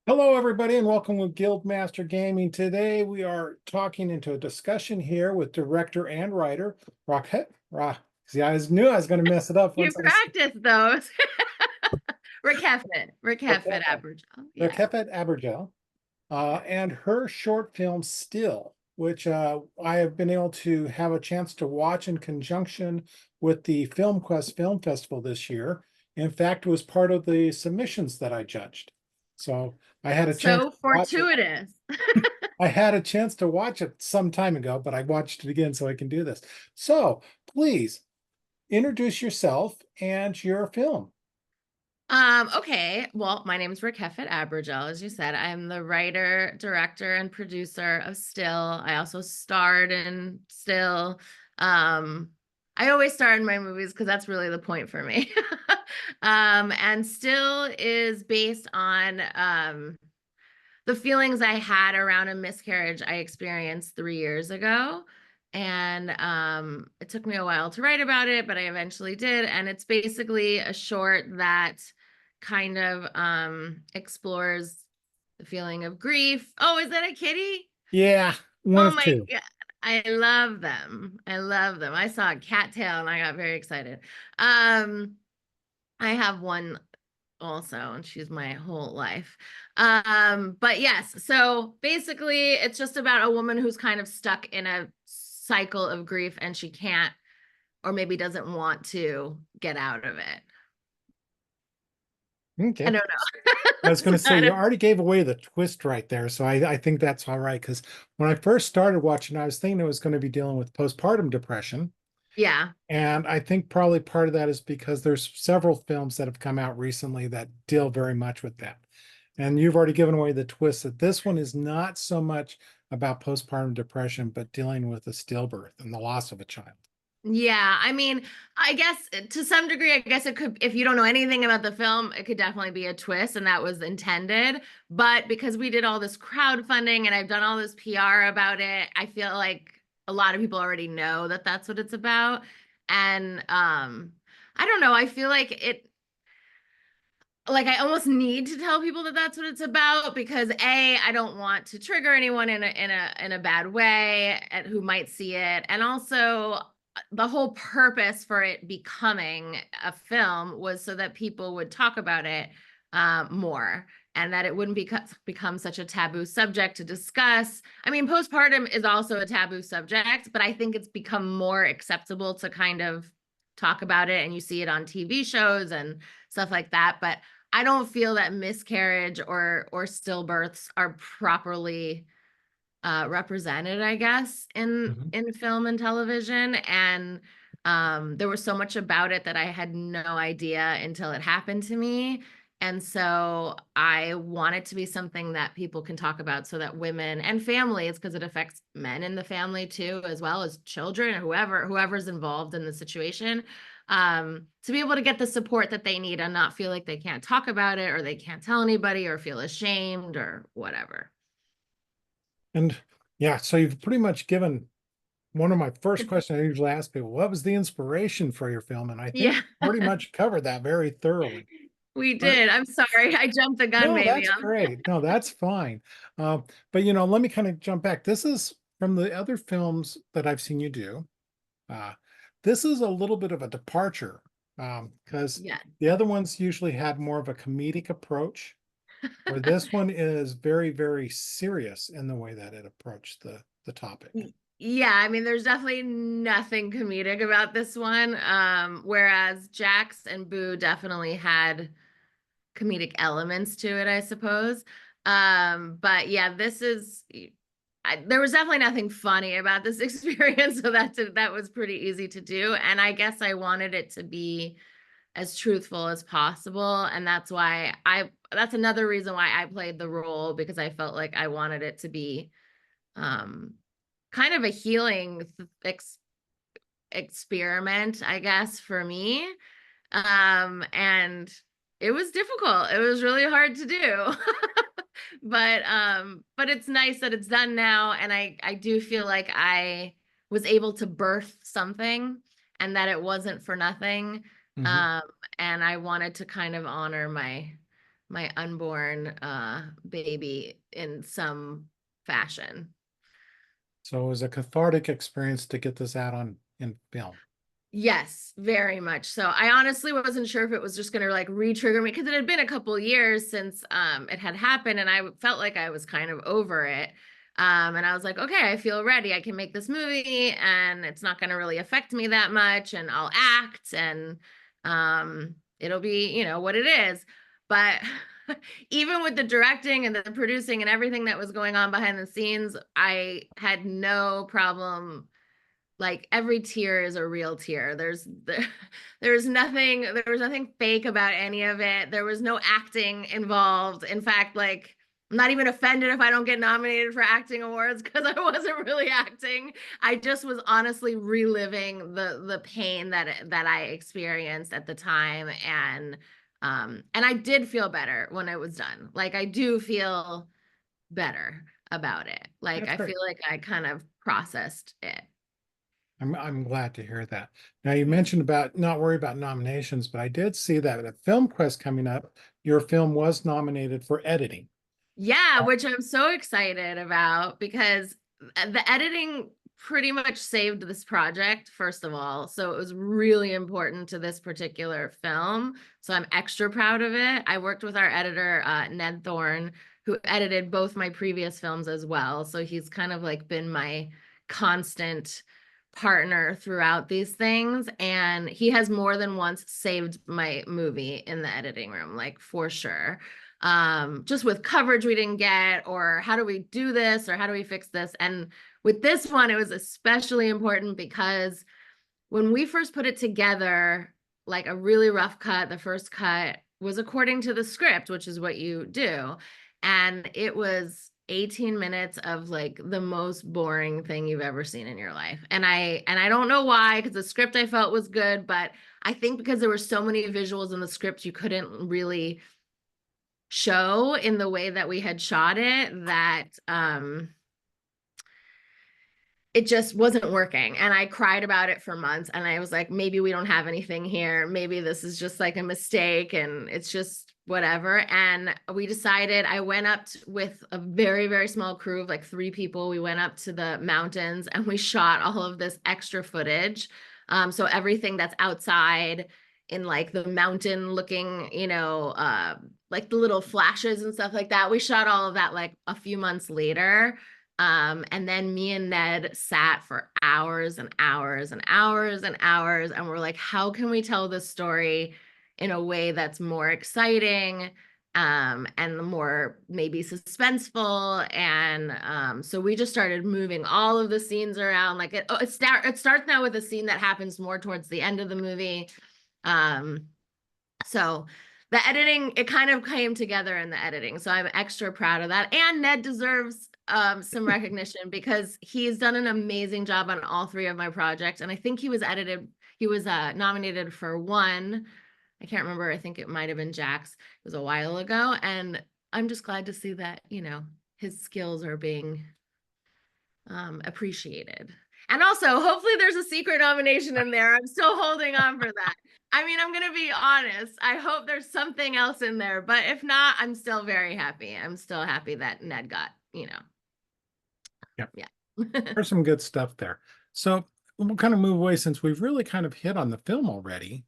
Hello, everybody, and welcome with Guildmaster Gaming. Today, we are talking into a discussion here with director and writer Rakefet. See, I knew I was going to mess it up You once I said practice those. Rakefet Rakefet Abergel. Yeah. Rakefet Abergel, and her short film Still, which I have been able to have a chance to watch in conjunction with the Film Quest Film Festival this year. In fact, it was part of the submissions that I judged. So I had a chance So to watch it. fortuitous. I had a chance to watch it some time ago, but I watched it again so I can do this. So please introduce yourself and your film. Okay. Well, my name is Rakefet Abergel, as you said. I'm the writer, director, and producer of Still. I also starred in Still. I always star in my movies because that's really the point for me. And Still is based on the feelings I had around a miscarriage I experienced 3 years ago. And it took me a while to write about it, but I eventually did. And it's basically a short that kind of explores the feeling of grief. Oh, is that a kitty? Yeah, one Oh of my two. God. I love them. I love them. I saw a cattail and I got very excited. Um, I have one also, and she's my whole life. But yes, so basically it's just about a woman who's kind of stuck in a cycle of grief and she can't or maybe doesn't want to get out of it. I Okay. don't know. I was going to say, I you don't, already gave away the twist right there. So I think that's all right. Because when I first started watching, I was thinking it was going to be dealing with postpartum depression. yeah. And I think probably part of that is because there's several films that have come out recently that deal very much with that. And you've already given away the twist that this one is not so much about postpartum depression, but dealing with a stillbirth and the loss of a child. Yeah, I mean, I guess to some degree, I guess it could, if you don't know anything about the film, it could definitely be a twist, and that was intended. But because we did all this crowdfunding and I've done all this PR about it, I feel like a lot of people already know that that's what it's about. And I don't know, I feel like I almost need to tell people that that's what it's about because I don't want to trigger anyone in a bad way who might see it, and also the whole purpose for it becoming a film was so that people would talk about it more and that it wouldn't become such a taboo subject to discuss. I mean, postpartum is also a taboo subject, but I think it's become more acceptable to kind of talk about it, and you see it on TV shows and stuff like that. But I don't feel that miscarriage or stillbirths are properly represented, I guess, Mhm. in film and television. And there was so much about it that I had no idea until it happened to me. And so I want it to be something that people can talk about so that women and families, because it affects men in the family too, as well as children or whoever's involved in the situation, to be able to get the support that they need and not feel like they can't talk about it or they can't tell anybody or feel ashamed or whatever. And yeah, so you've pretty much given one of my first questions I usually ask people, what was the inspiration for your film? And I think Yeah. pretty much covered that very thoroughly. We But did. I'm sorry. I jumped the gun, no, maybe. that's great. No, that's fine. Uh, but let me kind of jump back. This is from the other films that I've seen you do. Uh, this is a little bit of a departure because Yeah. the other ones usually had more of a comedic approach, where this one is very, very serious in the way that it approached the topic. Yeah, I mean, there's definitely nothing comedic about this one. Whereas Jax and Boo definitely had comedic elements to it, I suppose. But yeah, there was definitely nothing funny about this experience, so that was pretty easy to do. And I guess I wanted it to be as truthful as possible, and that's another reason why I played the role, because I felt like I wanted it to be um kind of a healing experiment, I guess, for me. And it was difficult. It was really hard to do. But it's nice that it's done now, and I do feel like I was able to birth something and that it wasn't for nothing. Mhm. Um, and I wanted to kind of honor my unborn baby in some fashion. So it was a cathartic experience to get this out on in film. Yes, very much so. I honestly wasn't sure if it was just going to like re-trigger me because it had been a couple years since it had happened, and I felt like I was kind of over it. And I was like, okay, I feel ready. I can make this movie and it's not going to really affect me that much, and I'll act, and it'll be, what it is. But even with the directing and the producing and everything that was going on behind the scenes, I had no problem. Like every tear is a real tear. There was nothing fake about any of it. There was no acting involved. In fact, like I'm not even offended if I don't get nominated for acting awards because I wasn't really acting. I just was honestly reliving the pain that I experienced at the time, and I did feel better when it was done. Like I do feel better about it. Like That's I great. feel like I kind of processed it. I'm glad to hear that. Now you mentioned about not worry about nominations, but I did see that at Film Quest coming up, your film was nominated for editing. Yeah, which I'm so excited about because the editing pretty much saved this project, first of all. So it was really important to this particular film. So I'm extra proud of it. I worked with our editor, Ned Thorne, who edited both my previous films as well. So he's kind of like been my constant partner throughout these things. And he has more than once saved my movie in the editing room, like for sure, just with coverage we didn't get, or how do we do this, or how do we fix this. And with this one, it was especially important because when we first put it together, like a really rough cut, the first cut was according to the script, which is what you do. And it was 18 minutes of like the most boring thing you've ever seen in your life. And I don't know why, because the script I felt was good, but I think because there were so many visuals in the script you couldn't really show in the way that we had shot it, that it just wasn't working. And I cried about it for months. And I was like, maybe we don't have anything here. Maybe this is just like a mistake and it's just whatever. And we decided, I went up with a very, very small crew of like 3 people. We went up to the mountains and we shot all of this extra footage. So everything that's outside in like the mountain looking, like the little flashes and stuff like that. We shot all of that like a few months later. And then me and Ned sat for hours and hours and hours and hours, and we're like, how can we tell this story in a way that's more exciting, and more maybe suspenseful? And so we just started moving all of the scenes around. Like it starts now with a scene that happens more towards the end of the movie. So the editing, it kind of came together in the editing. So I'm extra proud of that. And Ned deserves some recognition because he's done an amazing job on all 3 of my projects. And I think he was nominated for one. I can't remember. I think it might have been Jack's. It was a while ago. And I'm just glad to see that, his skills are being appreciated. And also, hopefully, there's a secret nomination in there. I'm still holding on for that. I mean, I'm going to be honest. I hope there's something else in there, but if not, I'm still very happy. I'm still happy that Ned got, Yeah, yeah. there's some good stuff there. So we'll kind of move away since we've really kind of hit on the film already.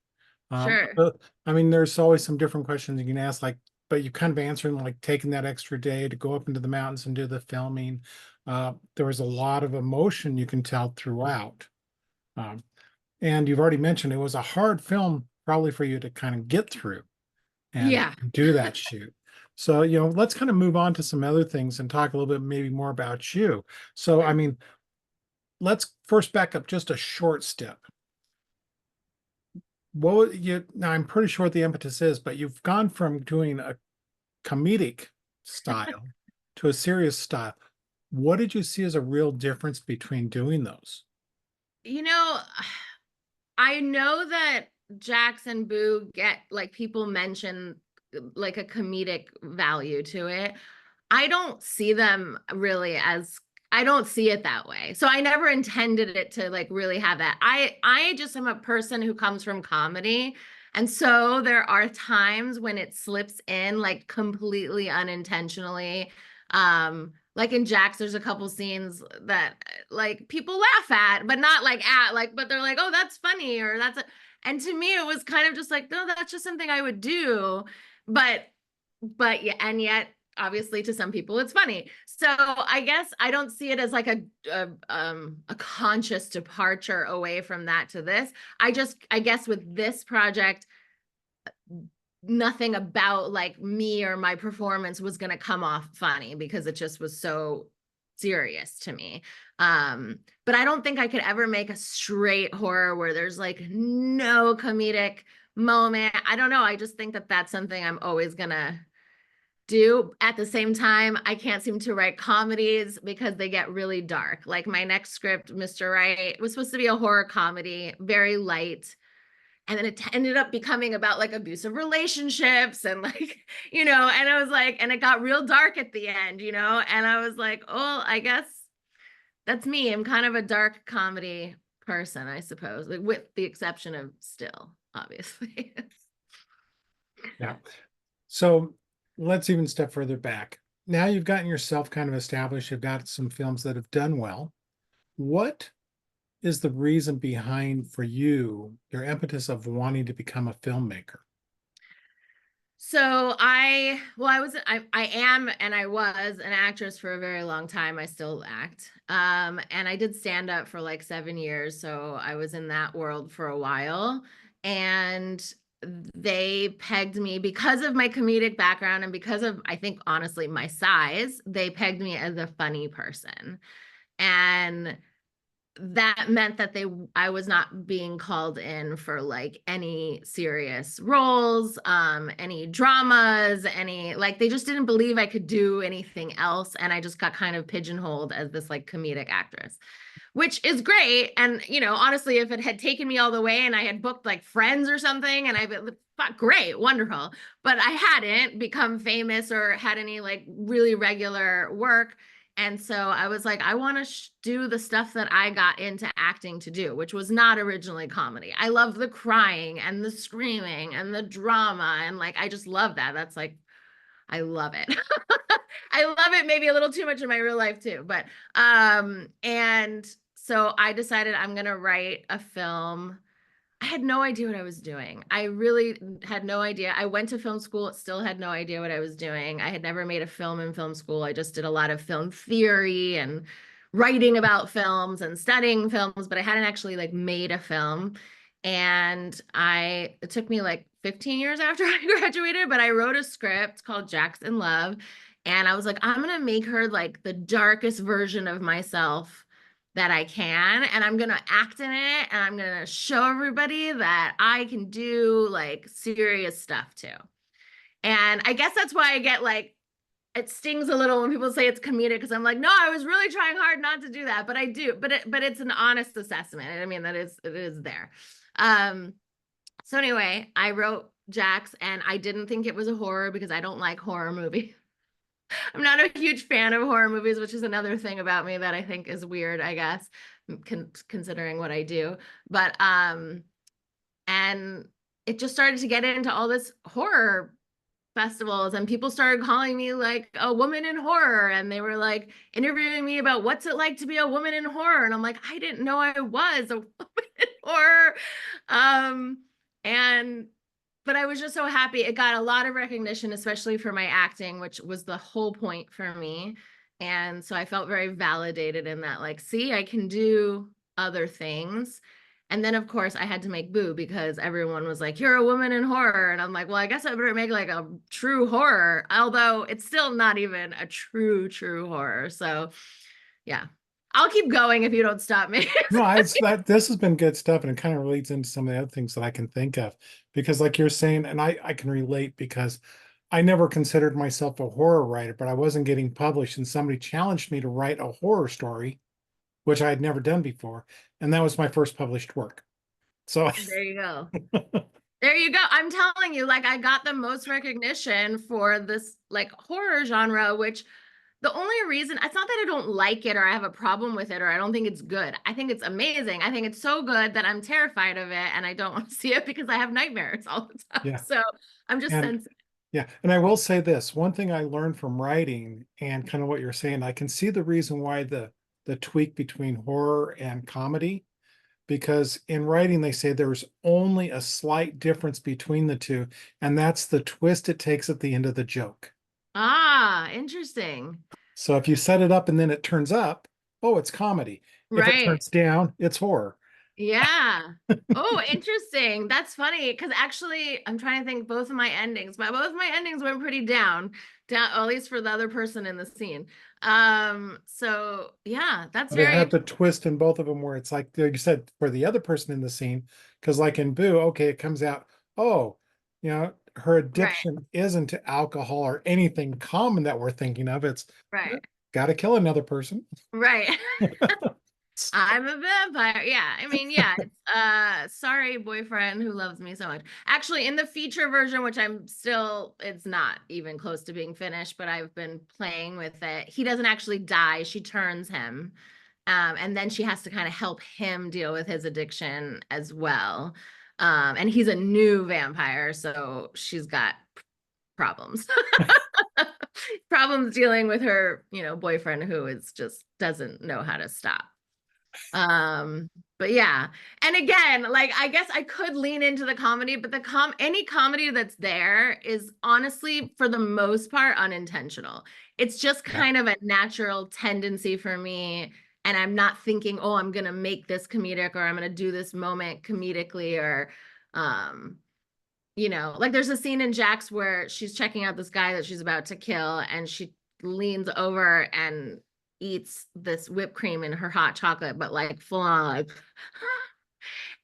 Sure. But I mean, there's always some different questions you can ask, like, but you kind of answering like taking that extra day to go up into the mountains and do the filming. There was a lot of emotion you can tell throughout. Um, and you've already mentioned it was a hard film probably for you to kind of get through and Yeah. do that shoot. So, let's kind of move on to some other things and talk a little bit maybe more about you. So, I Sure. mean, let's first back up just a short step. Now I'm pretty sure what the impetus is, but you've gone from doing a comedic style to a serious style. What did you see as a real difference between doing those? You know, I know that Jax and Boo get like people mention like a comedic value to it. I don't see them really as I don't see it that way. So I never intended it to like really have that. I just am a person who comes from comedy. And so there are times when it slips in like completely unintentionally. Like in Jax, there's a couple scenes that like people laugh at, but not like at like, but they're like, oh, that's funny, or that's a, and to me, it was kind of just like, no, that's just something I would do. But yeah, and yet obviously to some people it's funny. So I guess I don't see it as like a conscious departure away from that to this. I guess with this project, nothing about like me or my performance was going to come off funny because it just was so serious to me. But I don't think I could ever make a straight horror where there's like no comedic moment. I don't know. I just think that that's something I'm always going to do. At the same time, I can't seem to write comedies because they get really dark. Like my next script, Mr. Right, was supposed to be a horror comedy, very light. And then it ended up becoming about like abusive relationships and like, and I was like, and it got real dark at the end, and I was like, oh, I guess that's me. I'm kind of a dark comedy person, I suppose, like, with the exception of Still, obviously. Yeah. So let's even step further back. Now you've gotten yourself kind of established. You've got some films that have done well. What is the reason behind for you, your impetus of wanting to become a filmmaker? So I am, and I was an actress for a very long time. I still act. And I did stand up for like 7 years. So I was in that world for a while. And they pegged me because of my comedic background and because of, I think, honestly, my size, they pegged me as a funny person. And that meant that I was not being called in for like any serious roles, any dramas, any like they just didn't believe I could do anything else, and I just got kind of pigeonholed as this like comedic actress, which is great. And honestly, if it had taken me all the way and I had booked like Friends or something, and I thought, great, wonderful, but I hadn't become famous or had any like really regular work. And so I was like, I want to do the stuff that I got into acting to do, which was not originally comedy. I love the crying and the screaming and the drama. And like, I just love that. That's like, I love it. I love it maybe a little too much in my real life too. But, and so I decided I'm going to write a film. I had no idea what I was doing. I really had no idea. I went to film school, still had no idea what I was doing. I had never made a film in film school. I just did a lot of film theory and writing about films and studying films, but I hadn't actually like made a film. And it took me like 15 years after I graduated, but I wrote a script called Jax in Love. And I was like, I'm going to make her like the darkest version of myself that I can, and I'm gonna act in it, and I'm gonna show everybody that I can do like serious stuff too. And I guess that's why I get like it stings a little when people say it's comedic, because I'm like, no, I was really trying hard not to do that, but I do. But it's an honest assessment. I mean, it is there. Um, so anyway, I wrote Jax, and I didn't think it was a horror because I don't like horror movies. I'm not a huge fan of horror movies, which is another thing about me that I think is weird, I guess, considering what I do. But and it just started to get into all this horror festivals, and people started calling me like a woman in horror, and they were like interviewing me about what's it like to be a woman in horror, and I'm like, I didn't know I was a woman in horror. And but I was just so happy. It got a lot of recognition, especially for my acting, which was the whole point for me. And so I felt very validated in that, like, see, I can do other things. And then, of course, I had to make Boo because everyone was like, you're a woman in horror. And I'm like, well, I guess I better make like a true horror, although it's still not even a true horror. So, yeah, I'll keep going if you don't stop me. No, this has been good stuff, and it kind of relates into some of the other things that I can think of. Because like you're saying, and I can relate because I never considered myself a horror writer, but I wasn't getting published, and somebody challenged me to write a horror story, which I had never done before. And that was my first published work. So There you go. There you go. I'm telling you, like, I got the most recognition for this like horror genre, which The only reason, it's not that I don't like it or I have a problem with it or I don't think it's good. I think it's amazing. I think it's so good that I'm terrified of it and I don't want to see it because I have nightmares all the time. Yeah. So I'm just And sensitive. yeah, and I will say this, one thing I learned from writing and kind of what you're saying, I can see the reason why the tweak between horror and comedy, because in writing they say there's only a slight difference between the two, and that's the twist it takes at the end of the joke. Ah, interesting. So if you set it up and then it turns up, oh, it's comedy. If it Right. turns down, it's horror. Yeah. Oh, interesting. That's funny because actually, I'm trying to think both of my endings. Both of my endings went pretty down, at least for the other person in the scene. So yeah, that's But it very had the interesting. twist in both of them where it's like you said for the other person in the scene, because like in Boo, okay, it comes out, oh, her Right, addiction isn't to alcohol or anything common that we're thinking of. It's right, got to kill another person. right. I'm a vampire. Yeah. I mean, yeah, it's sorry boyfriend who loves me so much. Actually, in the feature version, which it's not even close to being finished, but I've been playing with it. He doesn't actually die. She turns him. And then she has to kind of help him deal with his addiction as well. And he's a new vampire, so she's got problems. Problems dealing with her, boyfriend who is just doesn't know how to stop. Um, but yeah. And again, like I guess I could lean into the comedy, but any comedy that's there is honestly for the most part unintentional. It's just Yeah. kind of a natural tendency for me. And I'm not thinking, oh, I'm gonna make this comedic or I'm gonna do this moment comedically or um, like there's a scene in Jax where she's checking out this guy that she's about to kill and she leans over and eats this whipped cream in her hot chocolate, but like full on like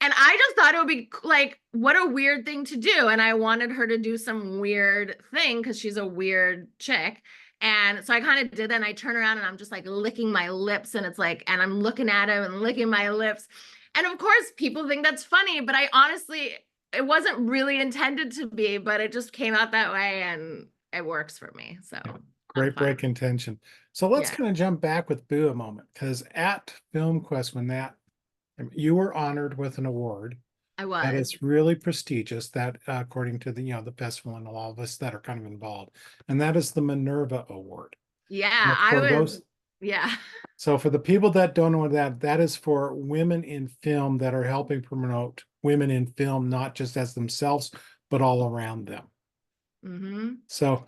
and I just thought it would be like what a weird thing to do. And I wanted her to do some weird thing because she's a weird chick. And so I kind of did that and I turn around and I'm just like licking my lips and it's like, and I'm looking at him and licking my lips. And of course, people think that's funny, but I honestly, it wasn't really intended to be, but it just came out that way and it works for me. So Yeah. I'm Great fine. break intention. So let's Yeah, kind of jump back with Boo a moment, because at Film Quest, you were honored with an award I that was. is really prestigious, that according to the festival and all of us that are kind of involved, and that is the Minerva Award. Yeah, Now, I for was. those, Yeah. so for the people that don't know that, that is for women in film that are helping promote women in film, not just as themselves, but all around them. hmm So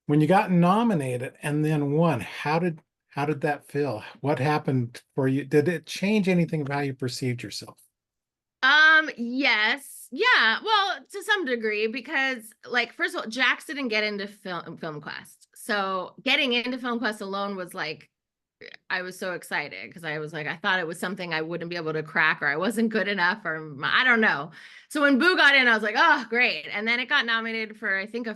when you got nominated and then won, how did that feel? What happened for you? Did it change anything of how you perceived yourself? Yes. Yeah. Well, to some degree, because like first of all, Jax didn't get into film quest. So getting into film quest alone was like I was so excited because I was like, I thought it was something I wouldn't be able to crack or I wasn't good enough or I don't know. So when Boo got in, I was like, oh, great. And then it got nominated for, I think,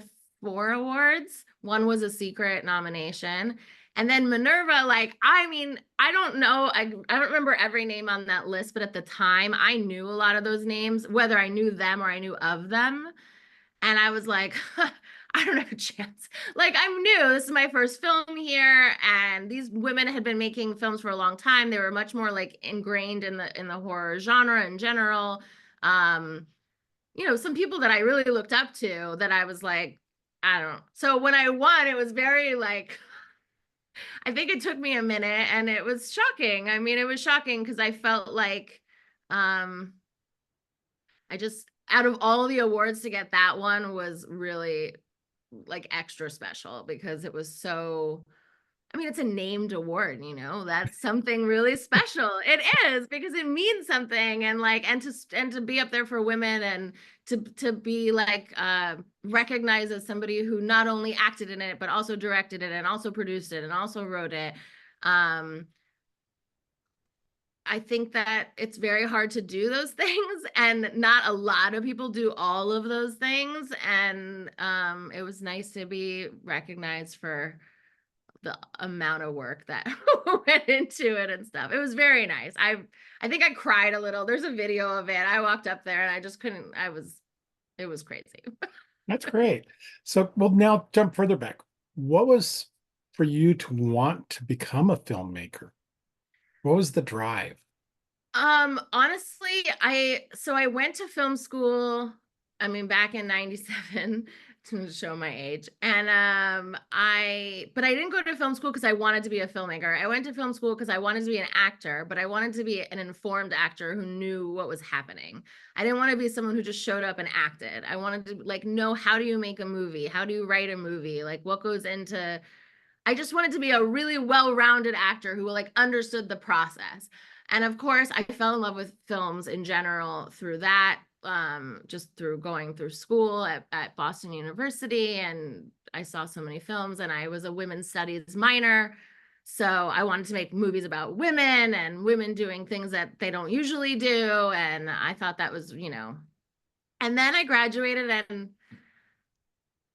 4 awards. One was a secret nomination. And then Minerva, like, I mean, I don't know. I don't remember every name on that list, but at the time, I knew a lot of those names, whether I knew them or I knew of them. And I was like, I don't have a chance. Like I'm new. This is my first film here, and these women had been making films for a long time. They were much more like ingrained in the horror genre in general. Um, some people that I really looked up to that I was like, I don't know. So when I won, it was very like I think it took me a minute and it was shocking. I mean, it was shocking because I felt like um I just out of all the awards to get that one was really like extra special because it was so I mean it's a named award, that's something really special. It is because it means something and like and to be up there for women and to be like recognized as somebody who not only acted in it but also directed it and also produced it and also wrote it. um I think that it's very hard to do those things, and not a lot of people do all of those things. And it was nice to be recognized for the amount of work that went into it and stuff. It was very nice. I think I cried a little. There's a video of it. I walked up there and I just couldn't. It was crazy. That's great. So we'll now jump further back. What was for you to want to become a filmmaker? What was the drive? Honestly, I went to film school, I mean back in 97 to show my age. And but I didn't go to film school because I wanted to be a filmmaker. I went to film school because I wanted to be an actor, but I wanted to be an informed actor who knew what was happening. I didn't want to be someone who just showed up and acted. I wanted to like know, how do you make a movie? How do you write a movie? Like what goes into, I just wanted to be a really well-rounded actor who like understood the process. And of course, I fell in love with films in general through that, just through going through school at Boston University. And I saw so many films, and I was a women's studies minor. So I wanted to make movies about women and women doing things that they don't usually do. And I thought that was, and then I graduated and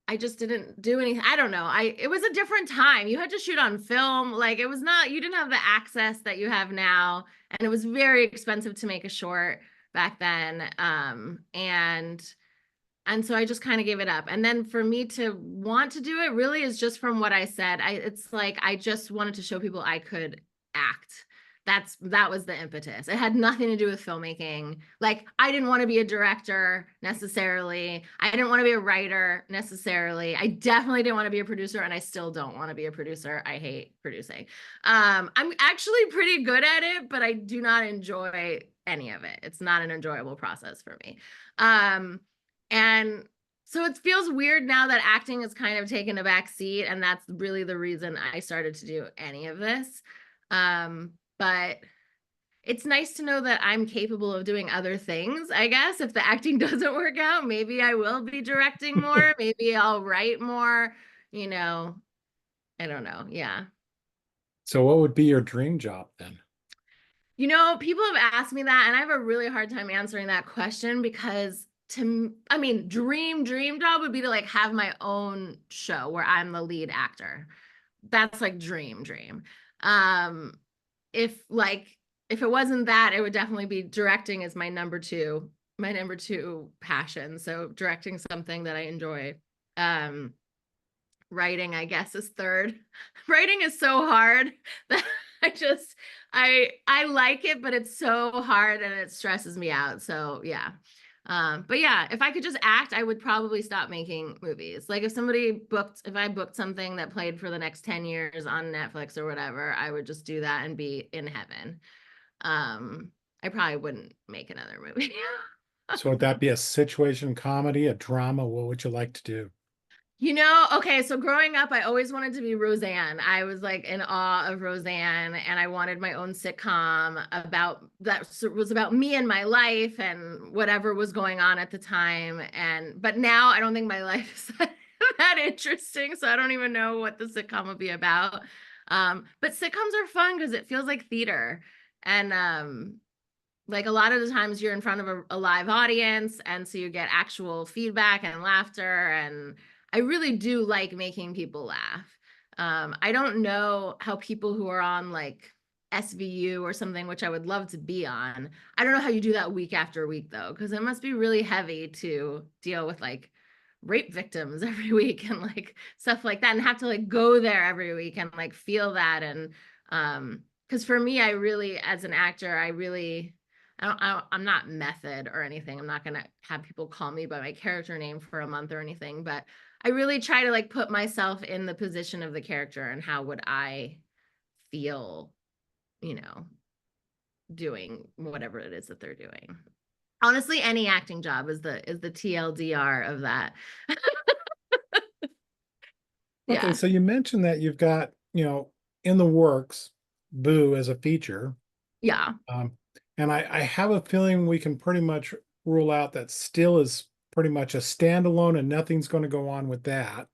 I just didn't do anything. I don't know. It was a different time. You had to shoot on film. Like it was not, you didn't have the access that you have now. And it was very expensive to make a short back then. And so I just kind of gave it up. And then for me to want to do it really is just from what I said. It's like I just wanted to show people I could act. That was the impetus. It had nothing to do with filmmaking. Like I didn't want to be a director necessarily. I didn't want to be a writer necessarily. I definitely didn't want to be a producer, and I still don't want to be a producer. I hate producing. I'm actually pretty good at it, but I do not enjoy any of it. It's not an enjoyable process for me. And so it feels weird now that acting has kind of taken a back seat, and that's really the reason I started to do any of this. But it's nice to know that I'm capable of doing other things. I guess if the acting doesn't work out, maybe I will be directing more, maybe I'll write more, you know, I don't know. Yeah. So, what would be your dream job then? People have asked me that, and I have a really hard time answering that question because I mean, dream job would be to like have my own show where I'm the lead actor. That's like dream. Um, if it wasn't that, it would definitely be directing is my number two passion. So directing something that I enjoy. Um, Writing, I guess, is third. Writing is so hard that I just I like it, but it's so hard and it stresses me out. So yeah. But yeah, if I could just act, I would probably stop making movies. Like if I booked something that played for the next 10 years on Netflix or whatever, I would just do that and be in heaven. I probably wouldn't make another movie. So, would that be a situation comedy, a drama? What would you like to do? Okay, so growing up, I always wanted to be Roseanne. I was like in awe of Roseanne, and I wanted my own sitcom was about me and my life and whatever was going on at the time. But now I don't think my life is that interesting, so I don't even know what the sitcom would be about. But sitcoms are fun because it feels like theater. And like a lot of the times you're in front of a live audience, and so you get actual feedback and laughter, and I really do like making people laugh. I don't know how people who are on like SVU or something, which I would love to be on, I don't know how you do that week after week though, because it must be really heavy to deal with like rape victims every week and like stuff like that, and have to like go there every week and like feel that. And because for me, I really, as an actor, I'm not method or anything. I'm not gonna have people call me by my character name for a month or anything, but I really try to like put myself in the position of the character and how would I feel, you know, doing whatever it is that they're doing. Honestly, any acting job is the TLDR of that. Okay, Yeah. so you mentioned that you've got, in the works, Boo as a feature. Yeah. Um, and I have a feeling we can pretty much rule out that still is pretty much a standalone and nothing's going to go on with that.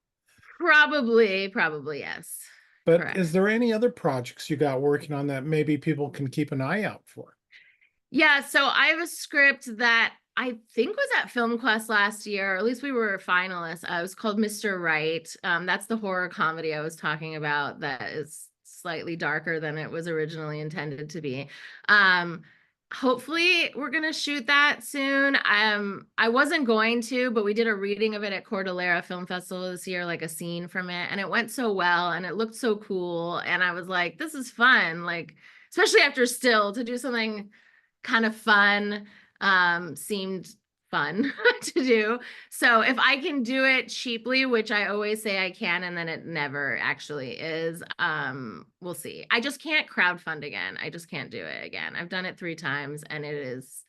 Probably yes. But Correct. is there any other projects you got working on that maybe people can keep an eye out for? Yeah, so I have a script that I think was at Film Quest last year, or at least we were finalists. It was called Mr. Right. That's the horror comedy I was talking about that is slightly darker than it was originally intended to be. Um, hopefully we're gonna shoot that soon. I wasn't going to, but we did a reading of it at Cordillera Film Festival this year, like a scene from it, and it went so well and it looked so cool. And I was like, this is fun, like especially after Still, to do something kind of fun, seemed fun to do. So if I can do it cheaply, which I always say I can, and then it never actually is, we'll see. I just can't crowdfund again. I just can't do it again. I've done it 3 times and it is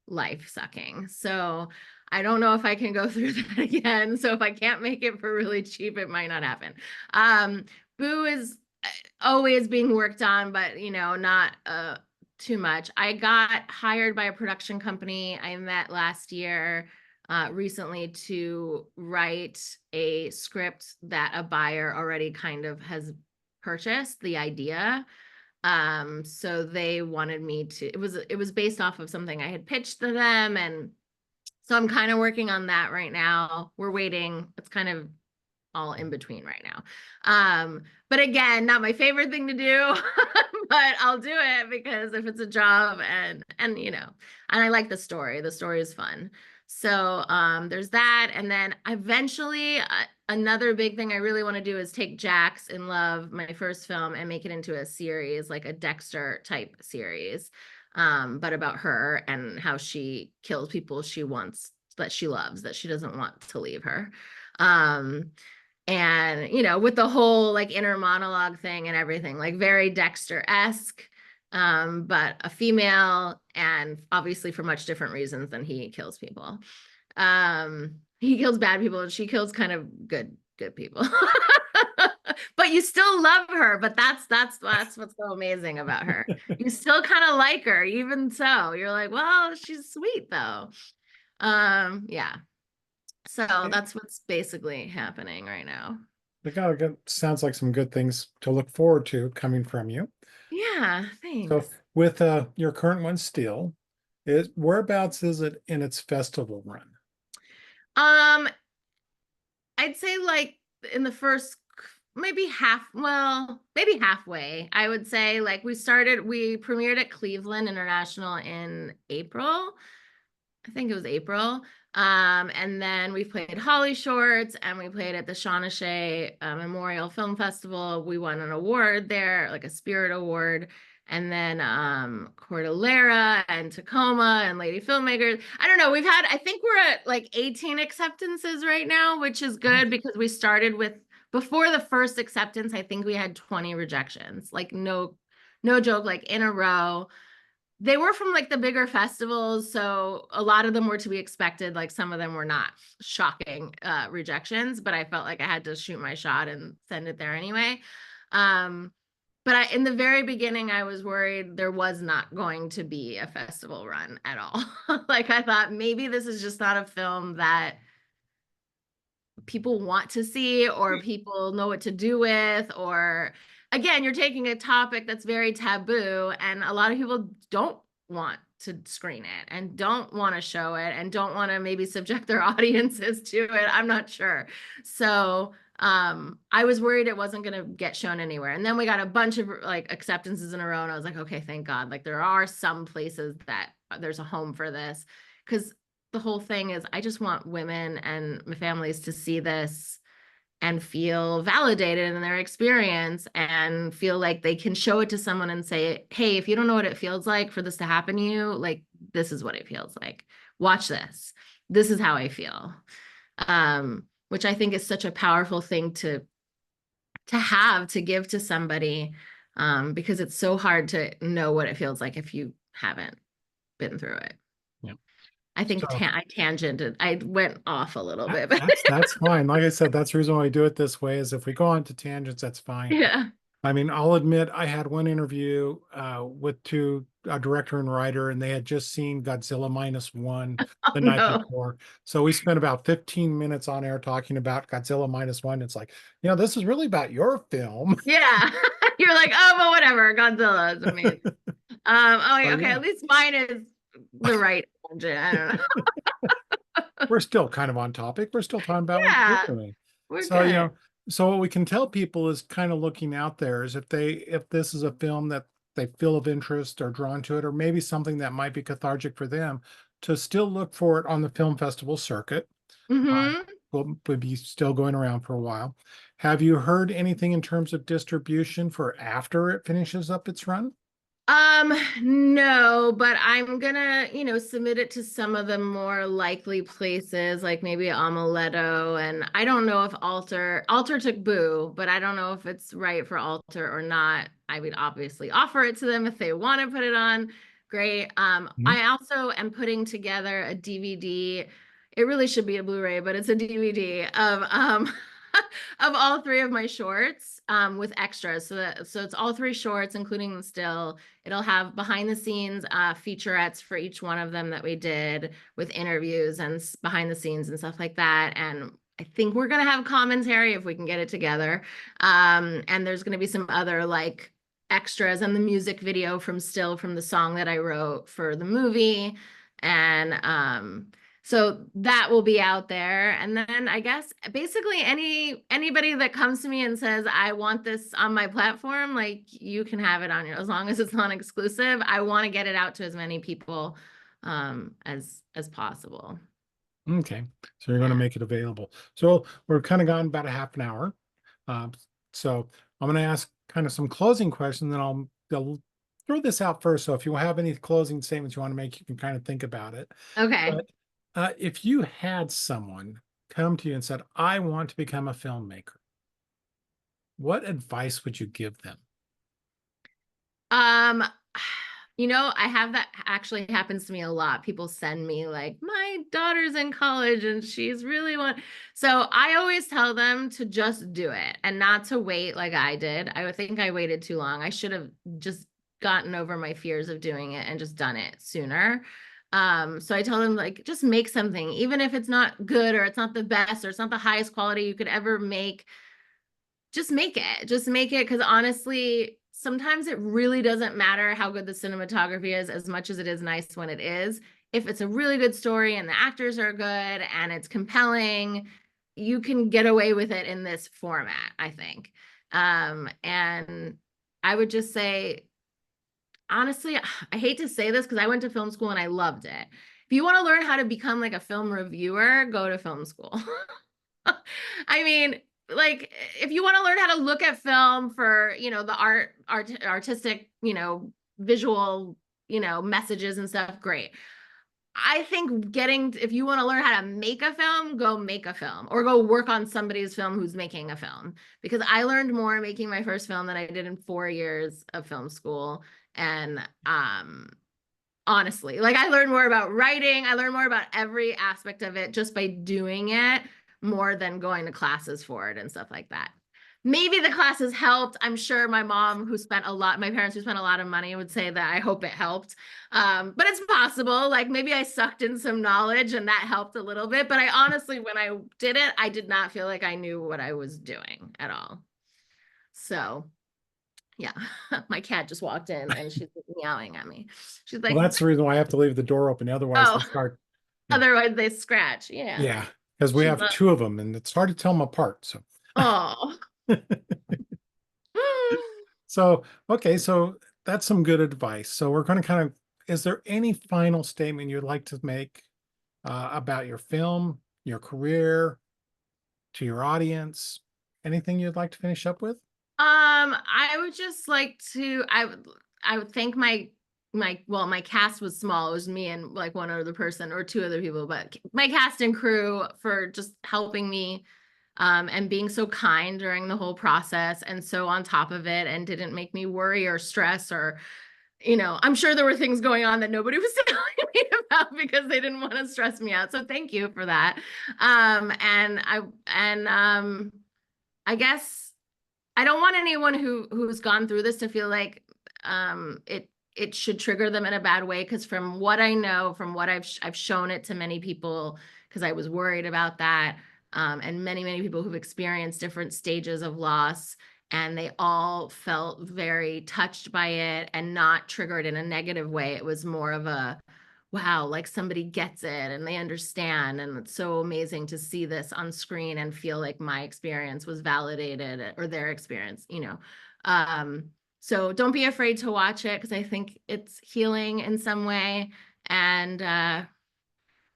life sucking. So I don't know if I can go through that again. So if I can't make it for really cheap, it might not happen. Boo is always being worked on, but not too much. I got hired by a production company I met last year, recently, to write a script that a buyer already kind of has purchased the idea. So they wanted me to, it was based off of something I had pitched to them, and so I'm kind of working on that right now. We're waiting. It's kind of all in between right now. But again, not my favorite thing to do, but I'll do it because if it's a job, and and I like the story. The story is fun. So there's that. And then eventually, another big thing I really want to do is take Jax in Love, my first film, and make it into a series, like a Dexter type series, but about her and how she kills people she wants, that she loves, that she doesn't want to leave her. And with the whole like inner monologue thing and everything, like very Dexter-esque, but a female, and obviously for much different reasons than he kills people. He kills bad people and she kills kind of good people. But you still love her, but that's what's so amazing about her. You still kind of like her, even so. You're like, well, she's sweet though. Yeah. So that's what's basically happening right now. Sounds like some good things to look forward to coming from you. Yeah, So thanks. with your current one still, whereabouts is it in its festival run? Um, I'd say like in the first, maybe maybe halfway. I would say, like, we premiered at Cleveland International in April. I think it was April. And then we played Holly Shorts, and we played at the Shawnee Memorial Film Festival. We won an award there, like a Spirit Award. And then Cordillera and Tacoma and Lady Filmmakers. I don't know. I think we're at like 18 acceptances right now, which is good because we started with, before the first acceptance, I think we had 20 rejections. Like no joke, like in a row. They were from like the bigger festivals, so a lot of them were to be expected. Like some of them were not shocking rejections, but I felt like I had to shoot my shot and send it there anyway. But in the very beginning, I was worried there was not going to be a festival run at all. Like I thought maybe this is just not a film that people want to see, or people know what to do with, or again, you're taking a topic that's very taboo, and a lot of people don't want to screen it and don't want to show it and don't want to maybe subject their audiences to it. I'm not sure. So I was worried it wasn't going to get shown anywhere, and then we got a bunch of like acceptances in a row, and I was like, okay, thank God, like there are some places that there's a home for this, because the whole thing is I just want women and my families to see this and feel validated in their experience and feel like they can show it to someone and say, hey, if you don't know what it feels like for this to happen to you, like this is what it feels like. Watch this. This is how I feel. Which I think is such a powerful thing to have to give to somebody, because it's so hard to know what it feels like if you haven't been through it. Yeah. I think So I tangented. I went off a little bit, but that's fine. Like I said, that's the reason why we do it this way, is if we go on to tangents, that's fine. yeah. I mean, I'll admit I had one interview with a director and writer, and they had just seen Godzilla -1 Oh the night no. before. So we spent about 15 minutes on air talking about Godzilla -1. It's like, this is really about your film. Yeah. You're like, oh, but whatever. Godzilla is amazing. Oh, So yeah, okay. yeah, At least mine is the right tangent. I don't know. we're still kind of on topic. We're still talking about what you're Yeah, doing. we're So, good. so what we can tell people is kind of looking out there is if this is a film that they feel of interest or drawn to it, or maybe something that might be cathartic for them, to still look for it on the film festival circuit. Uh, Hmm. will be still going around for a while. Have you heard anything in terms of distribution for after it finishes up its run? No, but I'm gonna, submit it to some of the more likely places, like maybe Amuletto, and I don't know if Alter took Boo, but I don't know if it's right for Alter or not. I would obviously offer it to them if they want to put it on. Great. Mhm. I also am putting together a DVD. It really should be a Blu-ray, but it's a DVD of of all three of my shorts with extras. So it's all three shorts, including the still. It'll have behind the scenes featurettes for each one of them that we did with interviews and behind the scenes and stuff like that. And I think we're gonna have commentary if we can get it together. And there's gonna be some other like extras and the music video from still from the song that I wrote for the movie. And so that will be out there. And then I guess basically anybody that comes to me and says, I want this on my platform, like you can have it on your, as long as it's non-exclusive. I want to get it out to as many people as possible. Okay, so you're going to Yeah. make it available. So we're kind of gone about a half an hour. Uh, so I'm going to ask kind of some closing questions, then I'll throw this out first. So if you have any closing statements you want to make, you can kind of think about it. Okay. But if you had someone come to you and said, "I want to become a filmmaker," what advice would you give them? Um, I have that actually happens to me a lot. People send me like, my daughter's in college and she's really want. So I always tell them to just do it and not to wait like I did. I would think I waited too long. I should have just gotten over my fears of doing it and just done it sooner. So I tell them like, just make something, even if it's not good or it's not the best or it's not the highest quality you could ever make, just make it. Just make it, because honestly, sometimes it really doesn't matter how good the cinematography is as much as it is nice when it is. If it's a really good story and the actors are good and it's compelling, you can get away with it in this format, I think. And I would just say, honestly, I hate to say this because I went to film school and I loved it. If you want to learn how to become like a film reviewer, go to film school. I mean, like if you want to learn how to look at film for, the artistic, visual, messages and stuff, great. I think if you want to learn how to make a film, go make a film or go work on somebody's film who's making a film. Because I learned more making my first film than I did in 4 years of film school. And honestly, like I learned more about writing, I learned more about every aspect of it just by doing it more than going to classes for it and stuff like that. Maybe the classes helped. I'm sure my parents who spent a lot of money would say that I hope it helped. But it's possible. Like maybe I sucked in some knowledge and that helped a little bit. But I honestly, when I did it, I did not feel like I knew what I was doing at all. So yeah, my cat just walked in and she's meowing at me. She's Well, like, that's the reason why I have to leave the door open. Otherwise, they oh, start. Yeah, otherwise they scratch. Yeah. yeah, because we She have loves, two of them, and it's hard to tell them apart. So. oh. So, okay, so that's some good advice. So we're going to kind of, is there any final statement you'd like to make about your film, your career, to your audience? Anything you'd like to finish up with? I would just like to, I would thank my cast was small. It was me and like one other person or two other people, but my cast and crew for just helping me and being so kind during the whole process and so on top of it and didn't make me worry or stress or, I'm sure there were things going on that nobody was telling me about because they didn't want to stress me out. So thank you for that. And I guess I don't want anyone who's gone through this to feel like it should trigger them in a bad way, because from what I know, from what I've shown it to many people because I was worried about that, and many people who've experienced different stages of loss, and they all felt very touched by it and not triggered in a negative way. It was more of a wow, like somebody gets it and they understand. And it's so amazing to see this on screen and feel like my experience was validated or their experience. So don't be afraid to watch it because I think it's healing in some way. And I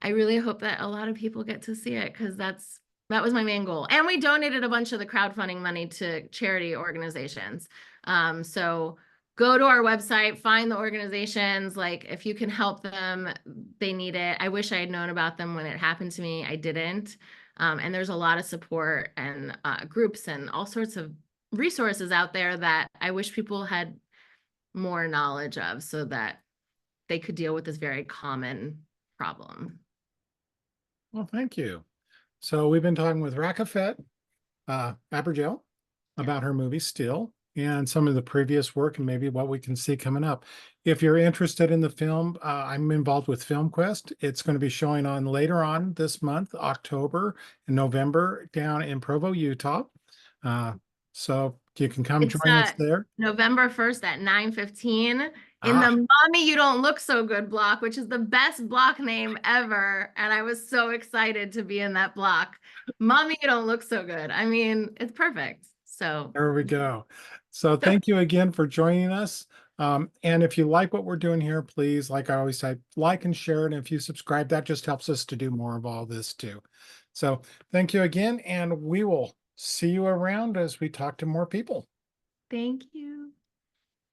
really hope that a lot of people get to see it because that was my main goal. And we donated a bunch of the crowdfunding money to charity organizations. So go to our website, find the organizations. Like if you can help them, they need it. I wish I had known about them when it happened to me. I didn't. And there's a lot of support and groups and all sorts of resources out there that I wish people had more knowledge of so that they could deal with this very common problem. Well, thank you. So we've been talking with Rakefet Abergel Yeah. about her movie Still and some of the previous work and maybe what we can see coming up. If you're interested in the film, I'm involved with FilmQuest. It's going to be showing on later on this month, October and November, down in Provo, Utah. Uh, so you can come It's join us there. November 1st at 9:15 in Ah, the Mommy You Don't Look So Good block, which is the best block name ever. And I was so excited to be in that block. Mommy You Don't Look So Good. I mean, it's perfect. So there we go. So thank you again for joining us. And if you like what we're doing here, please, like I always say, like and share it. And if you subscribe, that just helps us to do more of all this too. So thank you again, and we will see you around as we talk to more people. thank you.